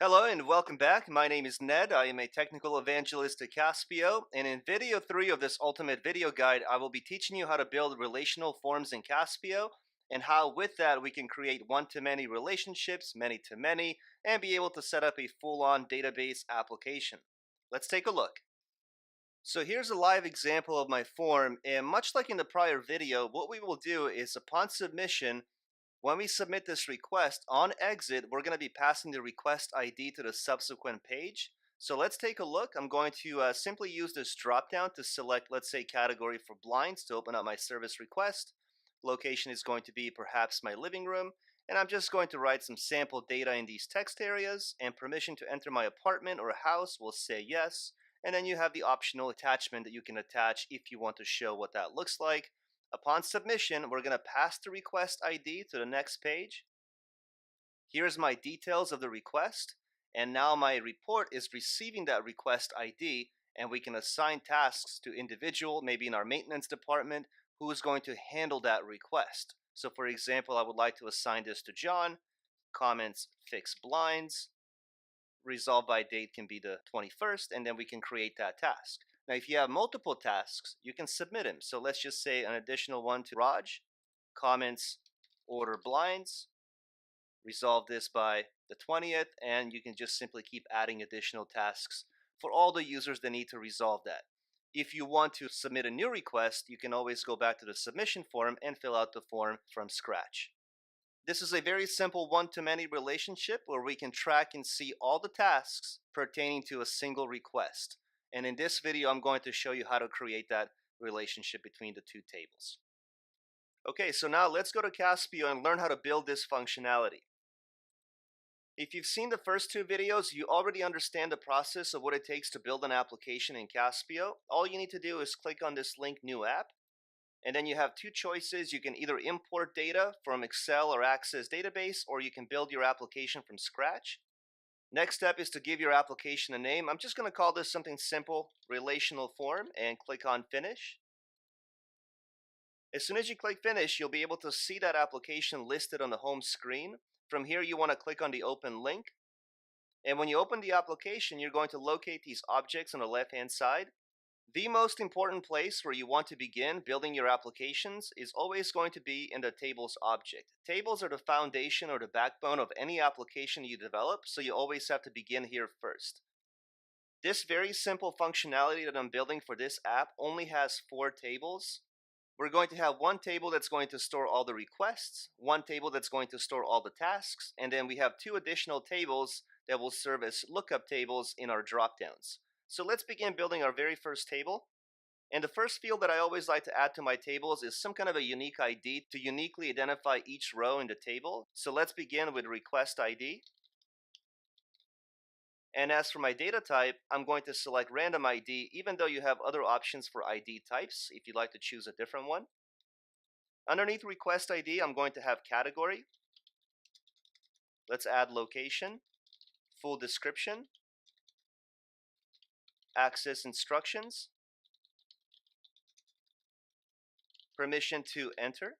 Hello and welcome back. My name is Ned. I am a technical evangelist at Caspio, and in video 3 of this ultimate video guide, I will be teaching you how to build relational forms in Caspio and how with that we can create one-to-many relationships, many-to-many, and be able to set up a full-on database application. Let's take a look. So here's a live example of my form, and much like in the prior video, what we will do is upon submission, when we submit this request, on exit, we're going to be passing the request ID to the subsequent page. So let's take a look. I'm going to simply use this dropdown to select, let's say, category for blinds to open up my service request. Location is going to be perhaps my living room. And I'm just going to write some sample data in these text areas, and permission to enter my apartment or house will say yes. And then you have the optional attachment that you can attach if you want to show what that looks like. Upon submission, we're going to pass the request ID to the next page. Here's my details of the request, and now my report is receiving that request ID, and we can assign tasks to individual, maybe in our maintenance department, who is going to handle that request. So for example, I would like to assign this to John. Comments fix blinds. Resolve by date can be the 21st, and then we can create that task. Now, if you have multiple tasks, you can submit them. So let's just say an additional one to Raj. Comments, order blinds. Resolve this by the 20th, and you can just simply keep adding additional tasks for all the users that need to resolve that. If you want to submit a new request, you can always go back to the submission form and fill out the form from scratch. This is a very simple one-to-many relationship where we can track and see all the tasks pertaining to a single request. And in this video, I'm going to show you how to create that relationship between the two tables. Okay, so now let's go to Caspio and learn how to build this functionality. If you've seen the first two videos, you already understand the process of what it takes to build an application in Caspio. All you need to do is click on this link, New App. And then you have two choices. You can either import data from Excel or Access database, or you can build your application from scratch. Next step is to give your application a name. I'm just going to call this something simple, relational form, and click on Finish. As soon as you click Finish, you'll be able to see that application listed on the home screen. From here, you want to click on the Open link. And when you open the application, you're going to locate these objects on the left-hand side. The most important place where you want to begin building your applications is always going to be in the tables object. Tables are the foundation or the backbone of any application you develop, so you always have to begin here first. This very simple functionality that I'm building for this app only has 4 tables. We're going to have one table that's going to store all the requests, one table that's going to store all the tasks, and then we have 2 additional tables that will serve as lookup tables in our dropdowns. So let's begin building our very first table. And the first field that I always like to add to my tables is some kind of a unique ID to uniquely identify each row in the table. So let's begin with request ID. And as for my data type, I'm going to select random ID, even though you have other options for ID types if you'd like to choose a different one. Underneath request ID, I'm going to have category. Let's add location, full description, access instructions, permission to enter.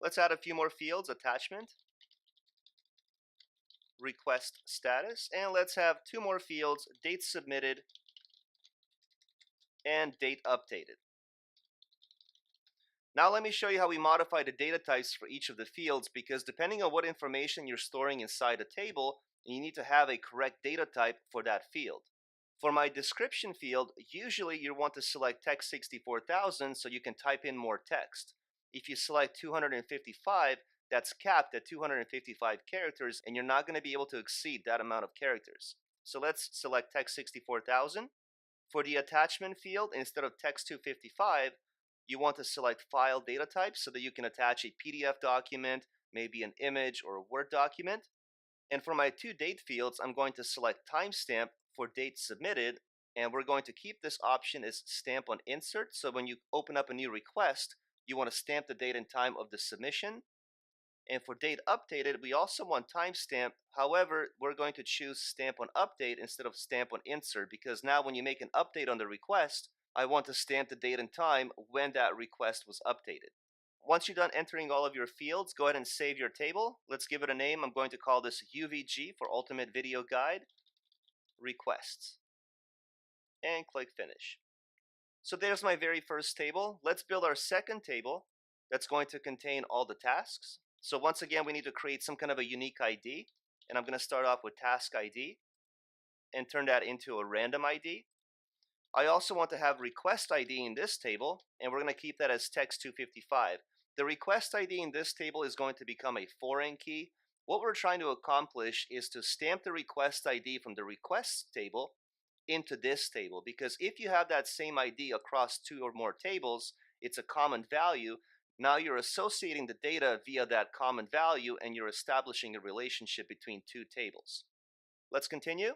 Let's add a few more fields, attachment, request status, and let's have 2 more fields, date submitted and date updated. Now let me show you how we modify the data types for each of the fields, because depending on what information you're storing inside a table, you need to have a correct data type for that field. For my description field, usually you want to select text 64,000 so you can type in more text. If you select 255, that's capped at 255 characters, and you're not going to be able to exceed that amount of characters. So let's select text 64,000. For the attachment field, instead of text 255, you want to select file data type so that you can attach a PDF document, maybe an image or a Word document. And for my 2 date fields, I'm going to select timestamp for date submitted, and we're going to keep this option as stamp on insert. So when you open up a new request, you want to stamp the date and time of the submission. And for date updated, we also want timestamp. However, we're going to choose stamp on update instead of stamp on insert, because now when you make an update on the request, I want to stamp the date and time when that request was updated. Once you're done entering all of your fields, go ahead and save your table. Let's give it a name. I'm going to call this UVG for Ultimate Video Guide Requests. And click Finish. So there's my very first table. Let's build our second table that's going to contain all the tasks. So once again, we need to create some kind of a unique ID. And I'm going to start off with task ID and turn that into a random ID. I also want to have request ID in this table, and we're going to keep that as text255. The request ID in this table is going to become a foreign key. What we're trying to accomplish is to stamp the request ID from the requests table into this table, because if you have that same ID across two or more tables, it's a common value. Now you're associating the data via that common value, and you're establishing a relationship between two tables. Let's continue.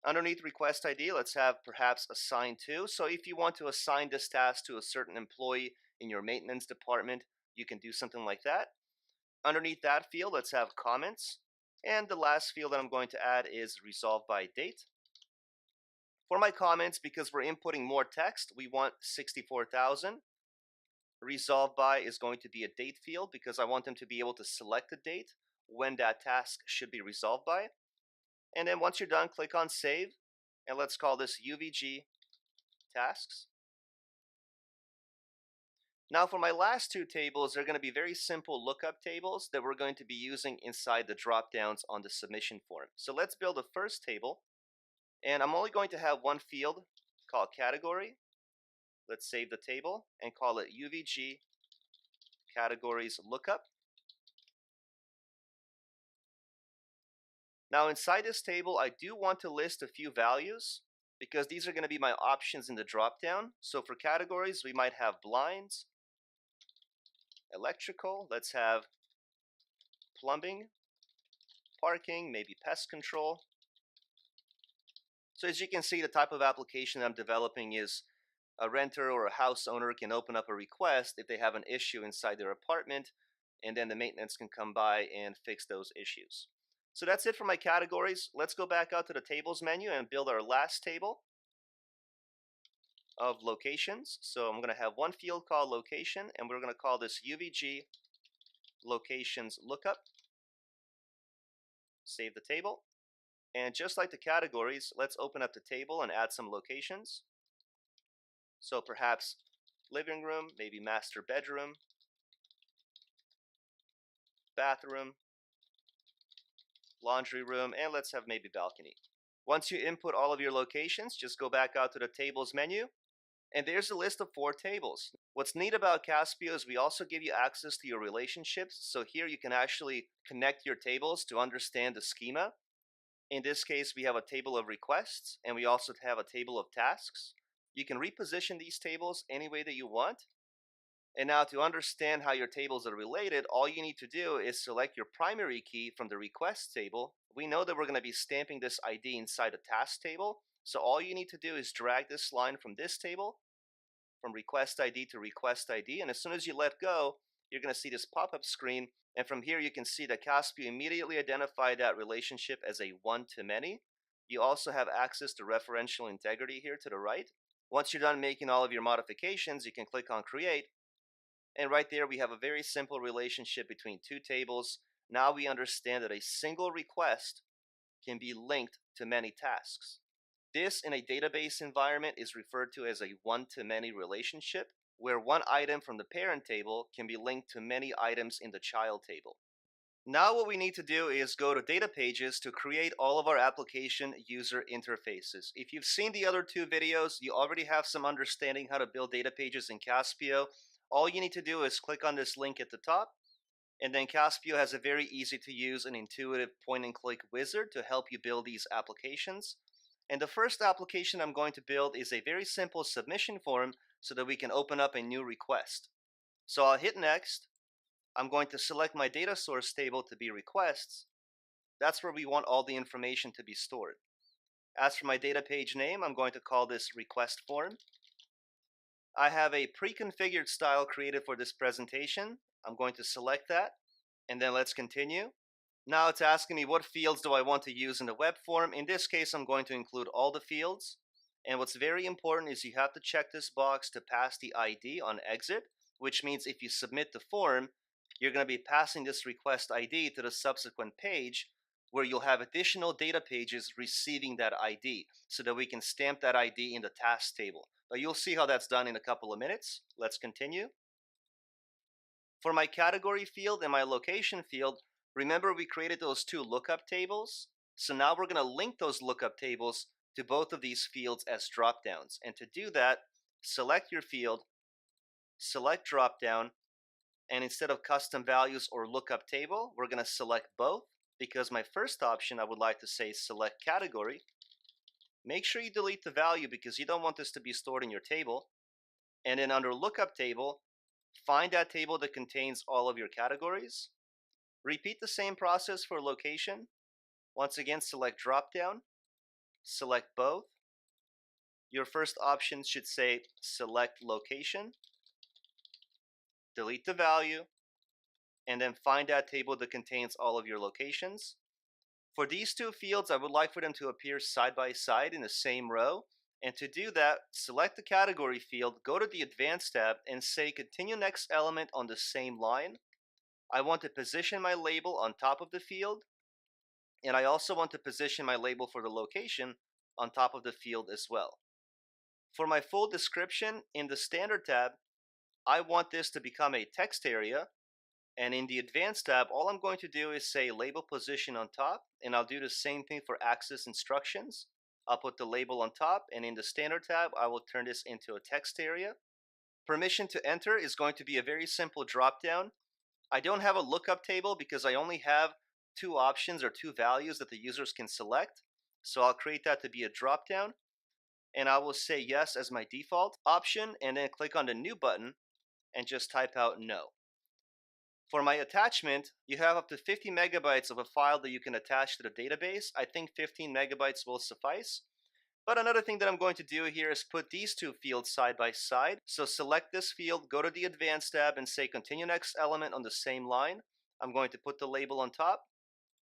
Underneath request ID, let's have perhaps assign to. So if you want to assign this task to a certain employee in your maintenance department, you can do something like that. Underneath that field, let's have comments. And the last field that I'm going to add is resolve by date. For my comments, because we're inputting more text, we want 64,000. Resolve by is going to be a date field because I want them to be able to select a date when that task should be resolved by. And then once you're done, click on Save, and let's call this UVG Tasks. Now for my last two tables, they're going to be very simple lookup tables that we're going to be using inside the dropdowns on the submission form. So let's build a first table, and I'm only going to have one field called Category. Let's save the table and call it UVG Categories Lookup. Now inside this table, I do want to list a few values because these are going to be my options in the dropdown. So for categories, we might have blinds, electrical, let's have plumbing, parking, maybe pest control. So as you can see, the type of application I'm developing is a renter or a house owner can open up a request if they have an issue inside their apartment, and then the maintenance can come by and fix those issues. So that's it for my categories. Let's go back out to the tables menu and build our last table of locations. So I'm going to have one field called location, and we're going to call this UVG locations lookup. Save the table. And just like the categories, let's open up the table and add some locations. So perhaps living room, maybe master bedroom, bathroom, laundry room, and let's have maybe balcony. Once you input all of your locations, just go back out to the tables menu, and there's a list of 4 tables. What's neat about Caspio is we also give you access to your relationships, so here you can actually connect your tables to understand the schema. In this case, we have a table of requests, and we also have a table of tasks. You can reposition these tables any way that you want. And now to understand how your tables are related, all you need to do is select your primary key from the request table. We know that we're going to be stamping this ID inside a task table. So all you need to do is drag this line from this table, from request ID to request ID. And as soon as you let go, you're going to see this pop-up screen. And from here, you can see that Caspio immediately identified that relationship as a one-to-many. You also have access to referential integrity here to the right. Once you're done making all of your modifications, you can click on Create. And right there, we have a very simple relationship between two tables. Now we understand that a single request can be linked to many tasks. This, in a database environment, is referred to as a one-to-many relationship, where one item from the parent table can be linked to many items in the child table. Now what we need to do is go to data pages to create all of our application user interfaces. If you've seen the other 2 videos, you already have some understanding how to build data pages in Caspio. All you need to do is click on this link at the top, and then Caspio has a very easy to use and intuitive point and click wizard to help you build these applications. And the first application I'm going to build is a very simple submission form so that we can open up a new request. So I'll hit next. I'm going to select my data source table to be requests. That's where we want all the information to be stored. As for my data page name, I'm going to call this request form. I have a pre-configured style created for this presentation. I'm going to select that, and then let's continue. Now it's asking me what fields do I want to use in the web form. In this case, I'm going to include all the fields. And what's very important is you have to check this box to pass the ID on exit. which means if you submit the form, you're going to be passing this request ID to the subsequent page where you'll have additional data pages receiving that ID so that we can stamp that ID in the task table. But you'll see how that's done in a couple of minutes. Let's continue. For my category field and my location field, remember we created those two lookup tables? So now we're going to link those lookup tables to both of these fields as dropdowns. And to do that, select your field, select dropdown, and instead of custom values or lookup table, we're going to select both because my first option I would like to say select category. Make sure you delete the value because you don't want this to be stored in your table. And then under lookup table, find that table that contains all of your categories. Repeat the same process for location. Once again, select dropdown, select both. Your first option should say select location, delete the value, and then find that table that contains all of your locations. For these two fields, I would like for them to appear side by side in the same row. And to do that, select the category field, go to the Advanced tab, and say Continue Next Element on the same line. I want to position my label on top of the field, and I also want to position my label for the location on top of the field as well. For my full description, in the Standard tab, I want this to become a text area, and in the Advanced tab, all I'm going to do is say Label Position on top, and I'll do the same thing for Access Instructions. I'll put the label on top, and in the Standard tab, I will turn this into a text area. Permission to enter is going to be a very simple drop-down. I don't have a lookup table because I only have two options or two values that the users can select. So I'll create that to be a drop-down, and I will say yes as my default option, and then click on the new button and just type out no. For my attachment, you have up to 50 megabytes of a file that you can attach to the database. I think 15 megabytes will suffice. But another thing that I'm going to do here is put these two fields side by side. So select this field, go to the Advanced tab, and say Continue Next Element on the same line. I'm going to put the label on top.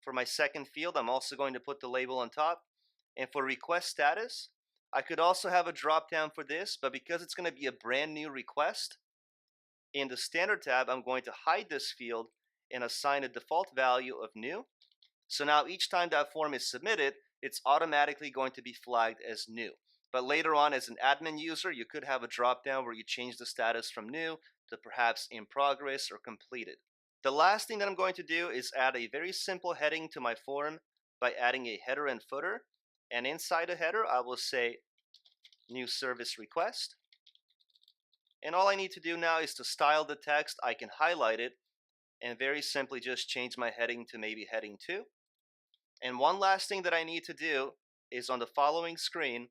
For my second field, I'm also going to put the label on top. And for request status, I could also have a drop down for this, but because it's going to be a brand new request, in the Standard tab, I'm going to hide this field and assign a default value of new. So now each time that form is submitted, it's automatically going to be flagged as new. But later on, as an admin user, you could have a drop-down where you change the status from new to perhaps in progress or completed. The last thing that I'm going to do is add a very simple heading to my form by adding a header and footer. And inside the header, I will say new service request. And all I need to do now is to style the text. I can highlight it and very simply just change my heading to maybe heading 2. And one last thing that I need to do is on the following screen,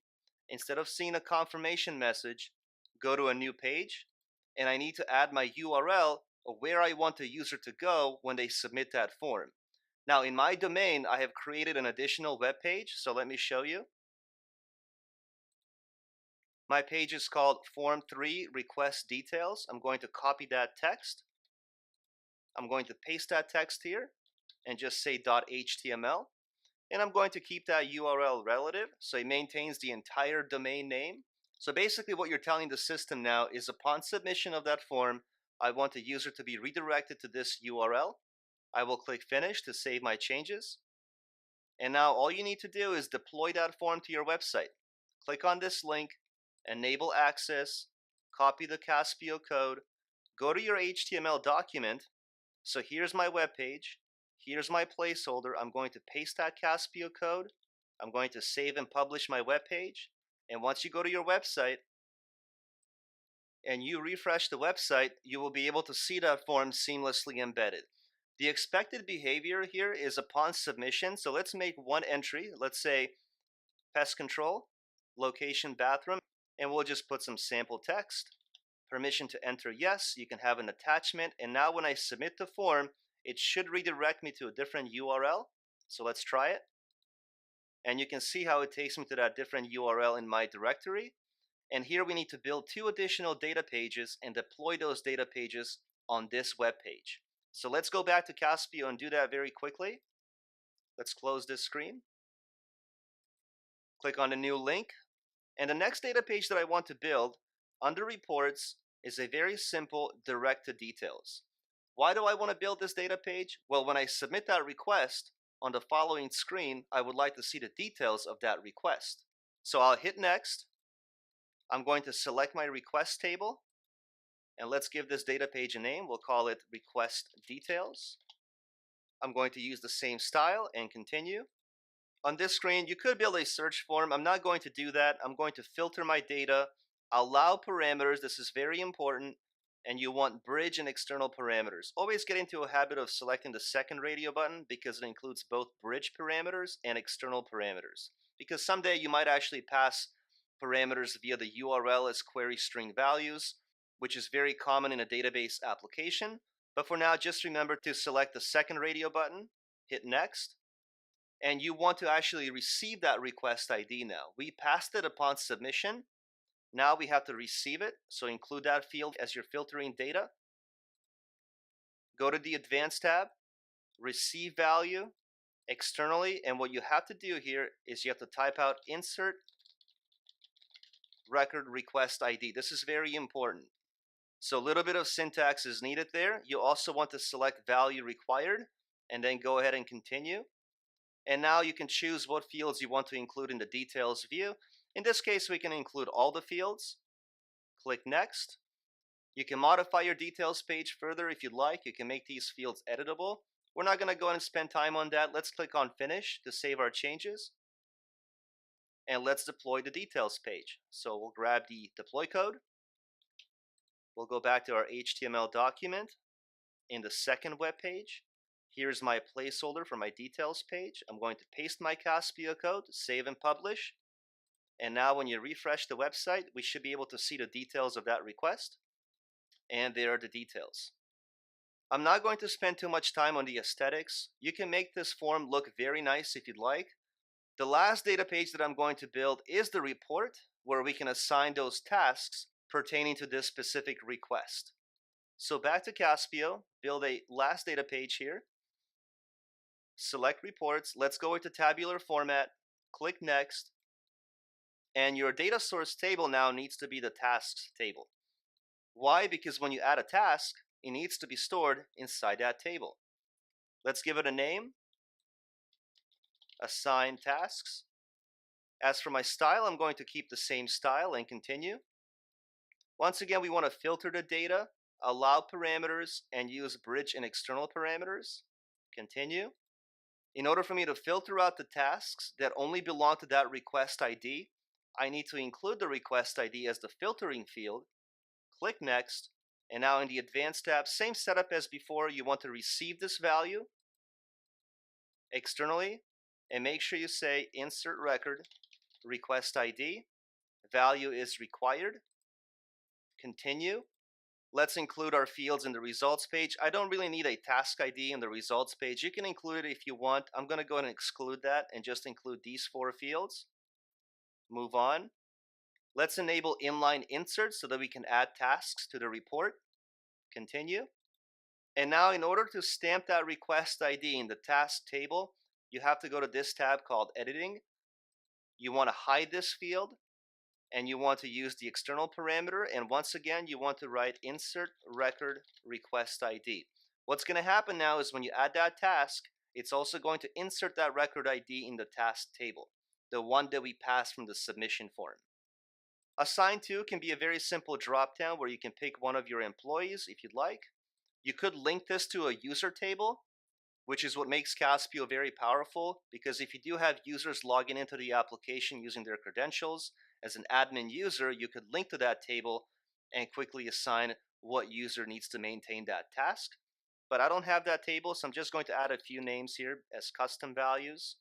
instead of seeing a confirmation message, go to a new page, and I need to add my URL of where I want the user to go when they submit that form. Now in my domain, I have created an additional web page, so let me show you. My page is called Form 3 Request Details. I'm going to copy that text. I'm going to paste that text here and just say .html. And I'm going to keep that URL relative, so it maintains the entire domain name. So basically what you're telling the system now is upon submission of that form, I want the user to be redirected to this URL. I will click Finish to save my changes. And now all you need to do is deploy that form to your website. Click on this link, enable access, copy the Caspio code, go to your HTML document. So here's my web page. Here's my placeholder. I'm going to paste that Caspio code. I'm going to save and publish my web page. And once you go to your website and you refresh the website, you will be able to see that form seamlessly embedded. The expected behavior here is upon submission. So let's make one entry. Let's say pest control, location bathroom, and we'll just put some sample text. Permission to enter yes. You can have an attachment. And now when I submit the form, it should redirect me to a different URL. So let's try it. And you can see how it takes me to that different URL in my directory. And here we need to build 2 additional data pages and deploy those data pages on this web page. So let's go back to Caspio and do that very quickly. Let's close this screen. Click on the new link. And the next data page that I want to build, under reports, is a very simple direct to details. Why do I want to build this data page? Well, when I submit that request on the following screen, I would like to see the details of that request. So I'll hit next. I'm going to select my request table, and let's give this data page a name. We'll call it request details. I'm going to use the same style and continue. On this screen, you could build a search form. I'm not going to do that. I'm going to filter my data, allow parameters. This is very important. And you want bridge and external parameters. Always get into a habit of selecting the second radio button because it includes both bridge parameters and external parameters. Because someday you might actually pass parameters via the URL as query string values, which is very common in a database application. But for now, just remember to select the second radio button, hit next, and you want to actually receive that request ID now. We passed it upon submission. Now we have to receive it, so include that field as you're filtering data. Go to the Advanced tab, receive value externally, and what you have to do here is you have to type out insert record request ID. This is very important. So a little bit of syntax is needed there. You also want to select value required, and then go ahead and continue. And now you can choose what fields you want to include in the details view. In this case, we can include all the fields. Click next. You can modify your details page further if you'd like. You can make these fields editable. We're not going to go and spend time on that. Let's click on finish to save our changes. And let's deploy the details page. So we'll grab the deploy code. We'll go back to our HTML document. In the second web page, here's my placeholder for my details page. I'm going to paste my Caspio code, save and publish. And now when you refresh the website, we should be able to see the details of that request. And there are the details. I'm not going to spend too much time on the aesthetics. You can make this form look very nice if you'd like. The last data page that I'm going to build is the report, where we can assign those tasks pertaining to this specific request. So back to Caspio, build a last data page here. Select reports. Let's go into tabular format. Click next. And your data source table now needs to be the tasks table. Why? Because when you add a task, it needs to be stored inside that table. Let's give it a name. Assign tasks. As for my style, I'm going to keep the same style and continue. Once again, we want to filter the data, allow parameters, and use bridge and external parameters. Continue. In order for me to filter out the tasks that only belong to that request ID, I need to include the request ID as the filtering field. Click next. And now in the Advanced tab, same setup as before. You want to receive this value externally, and make sure you say insert record request ID. Value is required. Continue. Let's include our fields in the results page. I don't really need a task ID in the results page. You can include it if you want. I'm going to go ahead and exclude that and just include these 4 fields. Move on. Let's enable inline inserts so that we can add tasks to the report. Continue. And now in order to stamp that request ID in the task table, you have to go to this tab called editing. You want to hide this field, and you want to use the external parameter, and once again you want to write insert record request ID. What's going to happen now is when you add that task, it's also going to insert that record ID in the task table, the one that we passed from the submission form. Assign to can be a very simple drop-down where you can pick one of your employees if you'd like. You could link this to a user table, which is what makes Caspio very powerful, because if you do have users logging into the application using their credentials, as an admin user, you could link to that table and quickly assign what user needs to maintain that task. But I don't have that table, so I'm just going to add a few names here as custom values.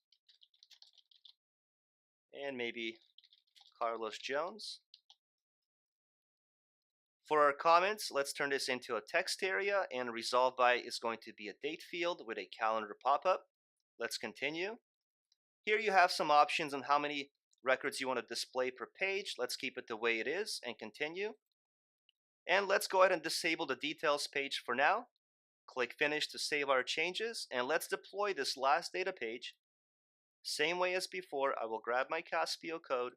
And maybe Carlos Jones. For our comments, let's turn this into a text area, and resolve by is going to be a date field with a calendar pop-up. Let's continue. Here you have some options on how many records you want to display per page. Let's keep it the way it is and continue. And let's go ahead and disable the details page for now. Click finish to save our changes, and let's deploy this last data page. Same way as before, I will grab my Caspio code,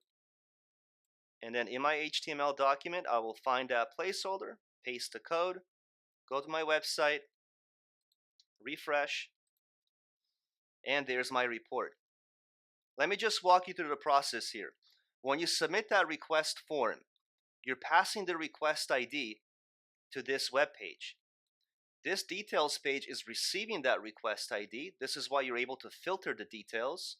And then in my HTML document, I will find that placeholder, paste the code, go to my website, refresh, and there's my report. Let me just walk you through the process here. When you submit that request form, you're passing the request ID to this web page. This details page is receiving that request ID. This is why you're able to filter the details.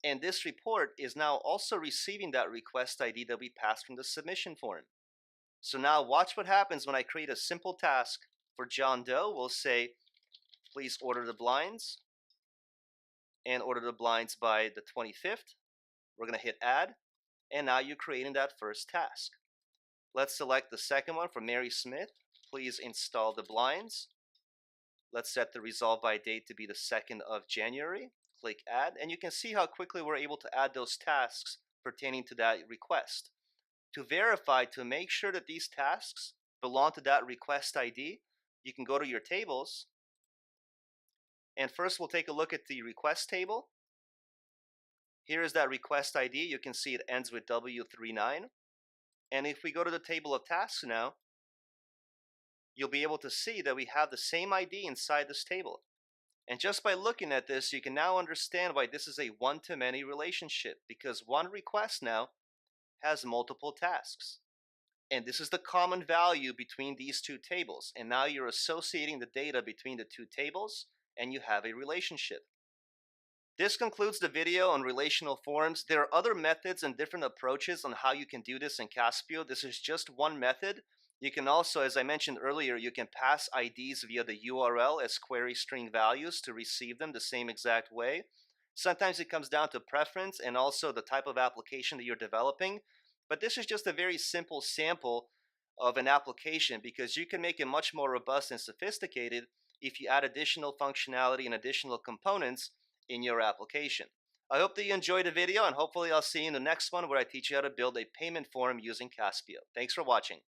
And this report is now also receiving that request ID that we passed from the submission form. So now watch what happens when I create a simple task for John Doe. We'll say, please order the blinds and order the blinds by the 25th. We're going to hit add. And now you're creating that first task. Let's select the second one for Mary Smith. Please install the blinds. Let's set the resolve by date to be the 2nd of January. Click add, and you can see how quickly we're able to add those tasks pertaining to that request. To verify, to make sure that these tasks belong to that request ID, you can go to your tables. And first we'll take a look at the request table. Here is that request ID. You can see it ends with W39. And if we go to the table of tasks now, you'll be able to see that we have the same ID inside this table. And just by looking at this, you can now understand why this is a one-to-many relationship, because one request now has multiple tasks. And this is the common value between these two tables. And now you're associating the data between the two tables, and you have a relationship. This concludes the video on relational forms. There are other methods and different approaches on how you can do this in Caspio. This is just one method. You can also, as I mentioned earlier, you can pass IDs via the URL as query string values to receive them the same exact way. Sometimes it comes down to preference and also the type of application that you're developing. But this is just a very simple sample of an application, because you can make it much more robust and sophisticated if you add additional functionality and additional components in your application. I hope that you enjoyed the video, and hopefully I'll see you in the next one where I teach you how to build a payment form using Caspio. Thanks for watching.